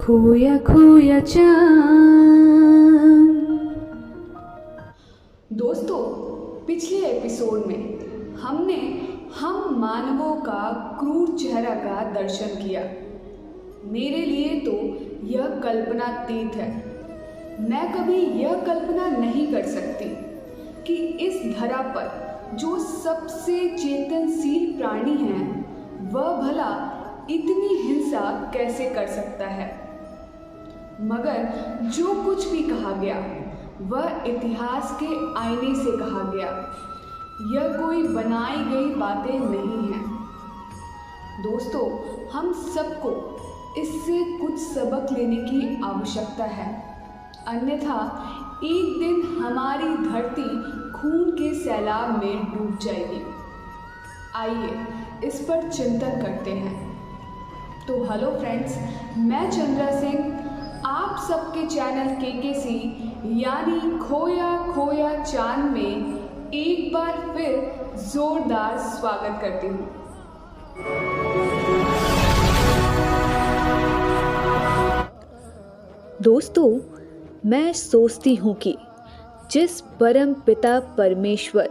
खोया खोया चांद। दोस्तों, पिछले एपिसोड में हमने हम मानवों का क्रूर चेहरा का दर्शन किया। मेरे लिए तो यह कल्पनातीत है। मैं कभी यह कल्पना नहीं कर सकती कि इस धरा पर जो सबसे चेतनशील प्राणी है वह भला इतनी हिंसा कैसे कर सकता है। मगर जो कुछ भी कहा गया वह इतिहास के आईने से कहा गया। यह कोई बनाई गई बातें नहीं हैं। दोस्तों, हम सबको इससे कुछ सबक लेने की आवश्यकता है, अन्यथा एक दिन हमारी धरती खून के सैलाब में डूब जाएगी। आइए इस पर चिंतन करते हैं। तो हेलो फ्रेंड्स, मैं चंद्रा सिंह आप सबके चैनल केकेसी यानी खोया खोया चांद में एक बार फिर जोरदार स्वागत करती हूँ। दोस्तों, मैं सोचती हूँ कि जिस परम पिता परमेश्वर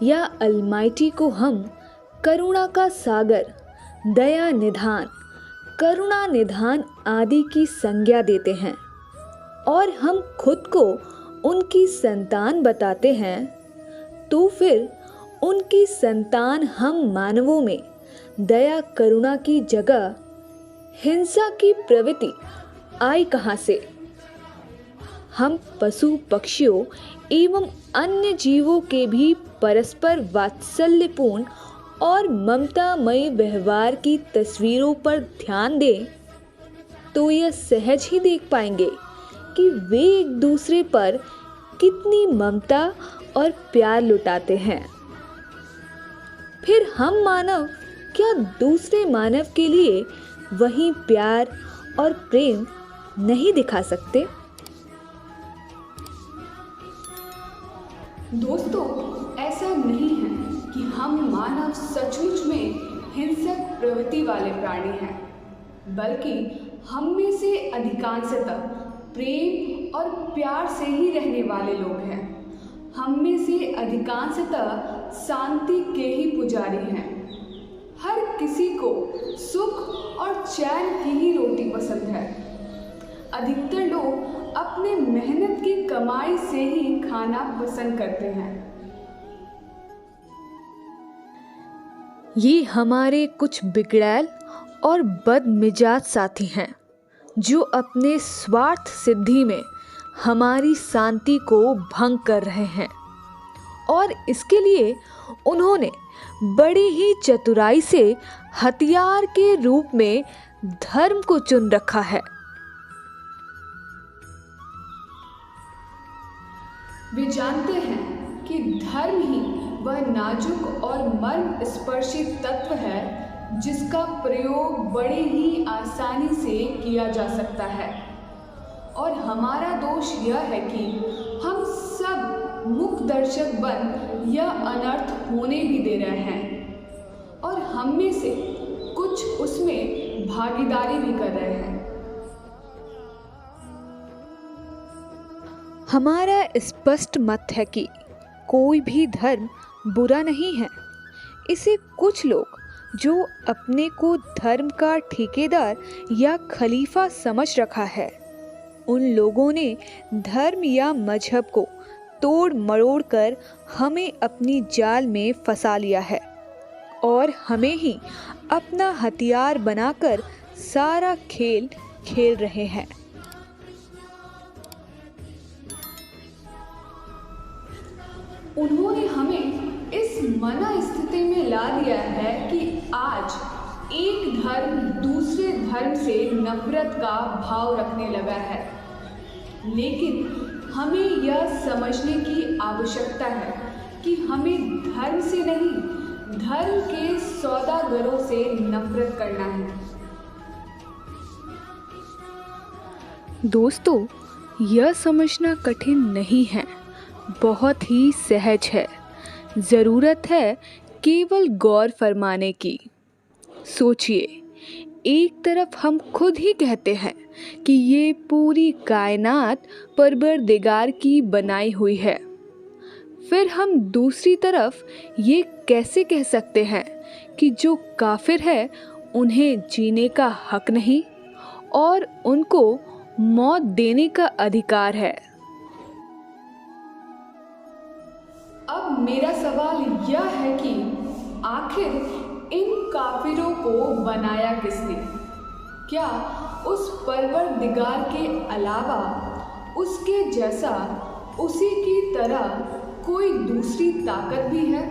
या अलमाइटी को हम करुणा का सागर, दया निधान, करुणा निधान आदि की संज्ञा देते हैं और हम खुद को उनकी संतान बताते हैं, तो फिर उनकी संतान हम मानवों में दया करुणा की जगह हिंसा की प्रवृत्ति आई कहाँ से। हम पशु पक्षियों एवं अन्य जीवों के भी परस्पर वात्सल्यपूर्ण और ममतामयी व्यवहार की तस्वीरों पर ध्यान दें तो यह सहज ही देख पाएंगे कि वे एक दूसरे पर कितनी ममता और प्यार लुटाते हैं। फिर हम मानव क्या दूसरे मानव के लिए वही प्यार और प्रेम नहीं दिखा सकते? दोस्तों, ऐसा नहीं है कि हम मानव सचमुच में हिंसक प्रवृत्ति वाले प्राणी हैं, बल्कि हम में से अधिकांशतः प्रेम और प्यार से ही रहने वाले लोग हैं। हम में से अधिकांशतः शांति के ही पुजारी हैं। हर किसी को सुख और चैन की ही रोटी पसंद है। अधिकतर लोग अपने मेहनत की कमाई से ही खाना पसंद करते हैं। ये हमारे कुछ बिगड़ैल और बदमिजाज साथी हैं जो अपने स्वार्थ सिद्धि में हमारी शांति को भंग कर रहे हैं और इसके लिए उन्होंने बड़ी ही चतुराई से हथियार के रूप में धर्म को चुन रखा है। वे जानते हैं कि धर्म ही वह नाजुक और मर्म स्पर्शी तत्व है जिसका प्रयोग बड़े ही आसानी से किया जा सकता है। और हमारा दोष यह है कि हम सब मुख दर्शक बन यह अनर्थ होने भी दे रहे हैं और हम में से कुछ उसमें भागीदारी भी कर रहे हैं। हमारा स्पष्ट मत है कि कोई भी धर्म बुरा नहीं है। इसे कुछ लोग जो अपने को धर्म का ठेकेदार या खलीफा समझ रखा है, उन लोगों ने धर्म या मजहब को तोड़ मरोड़ कर हमें अपनी जाल में फंसा लिया है और हमें ही अपना हथियार बनाकर सारा खेल खेल रहे हैं। उन्होंने हमें इस मना स्थिति में ला दिया है कि आज एक धर्म दूसरे धर्म से नफरत का भाव रखने लगा है। लेकिन हमें यह समझने की आवश्यकता है कि हमें धर्म से नहीं, धर्म के सौदागरों से नफरत करना है। दोस्तों, यह समझना कठिन नहीं है, बहुत ही सहज है। ज़रूरत है केवल गौर फरमाने की। सोचिए, एक तरफ हम खुद ही कहते हैं कि ये पूरी कायनात परवरदिगार की बनाई हुई है, फिर हम दूसरी तरफ ये कैसे कह सकते हैं कि जो काफिर है उन्हें जीने का हक नहीं और उनको मौत देने का अधिकार है। अब मेरा सवाल यह है कि आखिर इन काफिरों को बनाया किसने? क्या उस परवरदिगार के अलावा उसके जैसा, उसी की तरह कोई दूसरी ताकत भी है?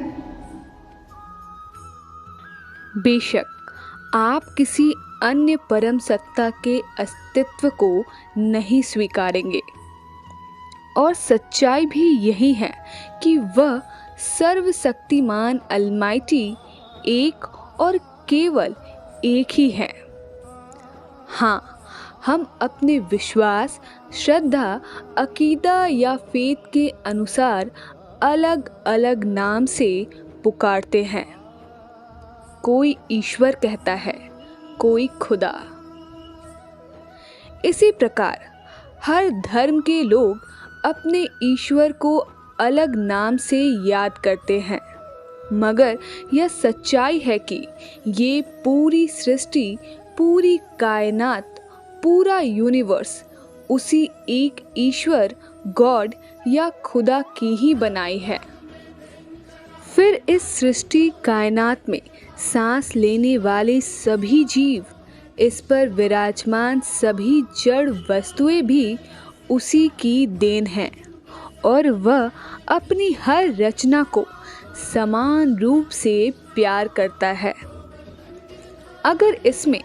बेशक आप किसी अन्य परम सत्ता के अस्तित्व को नहीं स्वीकारेंगे और सच्चाई भी यही है कि वह सर्वशक्तिमान अलमाइटी एक और केवल एक ही है। हाँ, हम अपने विश्वास, श्रद्धा, अकीदा या फेथ के अनुसार अलग अलग नाम से पुकारते हैं। कोई ईश्वर कहता है, कोई खुदा। इसी प्रकार हर धर्म के लोग अपने ईश्वर को अलग नाम से याद करते हैं, मगर यह सच्चाई है कि ये पूरी सृष्टि, पूरी कायनात, पूरा यूनिवर्स उसी एक ईश्वर, गॉड या खुदा की ही बनाई है। फिर इस सृष्टि कायनात में सांस लेने वाले सभी जीव, इस पर विराजमान सभी जड़ वस्तुएं भी उसी की देन हैं और वह अपनी हर रचना को समान रूप से प्यार करता है। अगर इसमें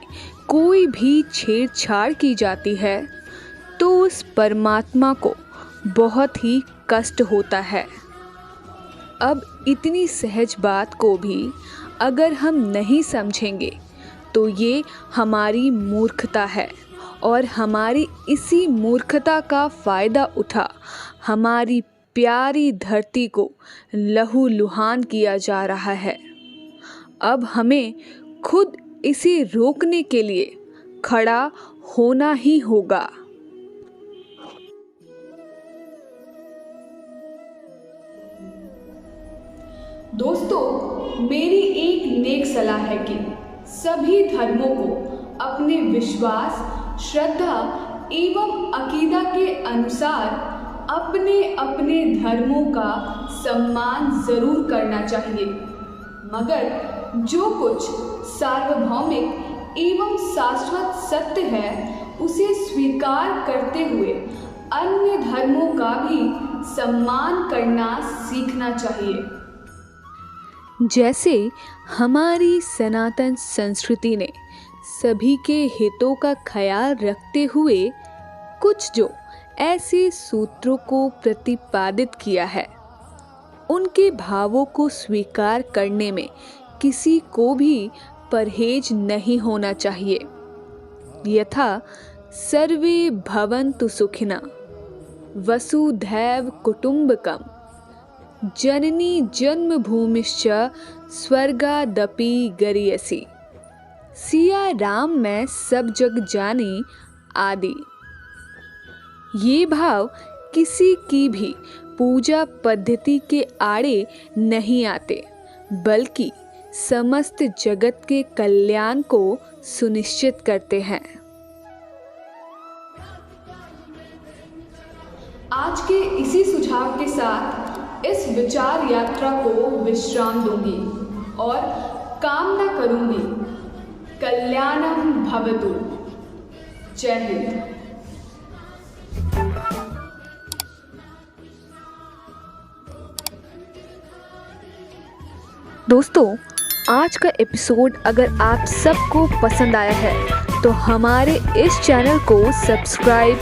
कोई भी छेड़छाड़ की जाती है तो उस परमात्मा को बहुत ही कष्ट होता है। अब इतनी सहज बात को भी अगर हम नहीं समझेंगे तो ये हमारी मूर्खता है और हमारी इसी मूर्खता का फ़ायदा उठा हमारी प्यारी धरती को लहूलुहान किया जा रहा है। अब हमें खुद इसे रोकने के लिए खड़ा होना ही होगा। दोस्तों, मेरी एक नेक सलाह है कि सभी धर्मों को अपने विश्वास, श्रद्धा एवं अकीदा के अनुसार अपने अपने धर्मों का सम्मान जरूर करना चाहिए, मगर जो कुछ सार्वभौमिक एवं शाश्वत सत्य है उसे स्वीकार करते हुए अन्य धर्मों का भी सम्मान करना सीखना चाहिए। जैसे हमारी सनातन संस्कृति ने सभी के हितों का ख्याल रखते हुए कुछ जो ऐसे सूत्रों को प्रतिपादित किया है, उनके भावों को स्वीकार करने में किसी को भी परहेज नहीं होना चाहिए। यथा सर्वे भवन्तु सुखिनः, वसुधैव कुटुम्बकम्, जननी जन्मभूमिश्च स्वर्गादपि गरीयसी, सिया राम मैं सब जग जानी आदि। ये भाव किसी की भी पूजा पद्धति के आड़े नहीं आते, बल्कि समस्त जगत के कल्याण को सुनिश्चित करते हैं। आज के इसी सुझाव के साथ इस विचार यात्रा को विश्राम दूंगी और कामना करूंगी कल्याणम भवतु। जय हिंद। दोस्तों, आज का एपिसोड अगर आप सबको पसंद आया है तो हमारे इस चैनल को सब्सक्राइब